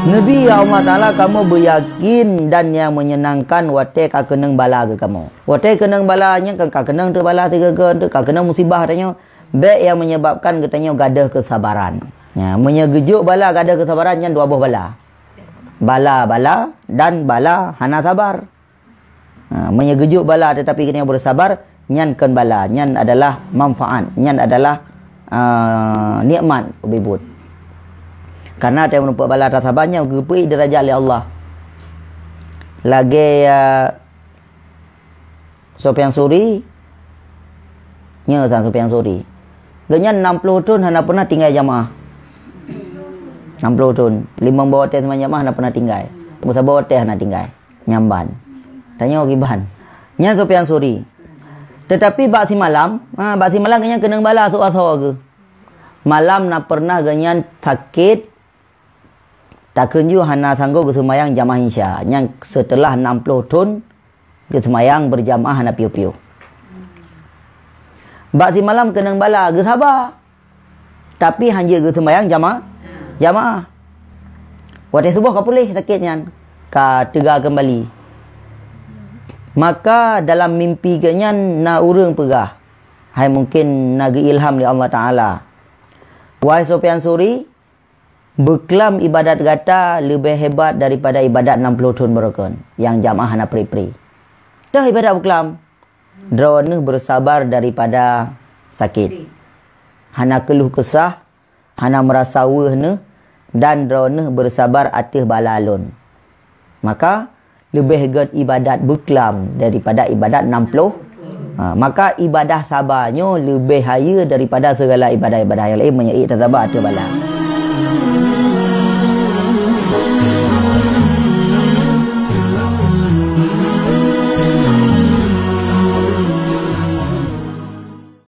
Nabi ya Allah Ta'ala kamu beryakin dan yang menyenangkan watai ka kenang bala ke kamu. Watai kenang balanya ka kenang tu bala tiga ke ka kenang musibah tanya. Baik yang menyebabkan katanya gadah kesabaran. Ya, menyegejuk bala gadah kesabaran yang dua buah bala. Bala dan bala hana sabar. Menyegejuk bala tetapi kena bersabar nyan kan bala. Nyan adalah manfaat. Nyan adalah nikmat bibut. Karena dia menumpak bala atas sabarnya mengepuai derajat oleh Allah. Lagi Sufyan Suri nyesan Sufyan Suri. Ganyan 60 tahun hana pernah tinggal jamaah. 60 tahun. 5 bawa teh sama jamaah hana pernah tinggal. Musa bawa teh hana tinggal. Nyamban. Tanya giban. Nya Sufyan Suri. Tetapi baksi malam ganyan kenang bala soal-soal ke. Malam nak pernah ganyan sakit. Tak kenju hana sanggup kesemayang jamaah Isya. Yang setelah 60 tahun kesemayang berjamaah hana piu-piu. Bak si malam kenang bala ke sabar. Tapi hanya kesemayang jamaah. Waktu subuh ka pulih sakitnya. Ka tegak kembali. Maka dalam mimpi ganyan na urang pegah. Hai mungkin nagi ilham li Allah Ta'ala. Wahai Sufyan Suri, berkelam ibadat gata lebih hebat daripada ibadat 60 tahun berikut yang jamaah hana pri-pri. Tah ibadat berkelam. Drone bersabar daripada sakit. Hana keluh kesah, hana merasa wehne dan drone bersabar atas balalun. Maka lebih hebat ibadat berkelam daripada ibadat 60. Maka ibadah sabarnya lebih haya daripada segala ibadah-ibadah yang lain menyai tersabar atas bala.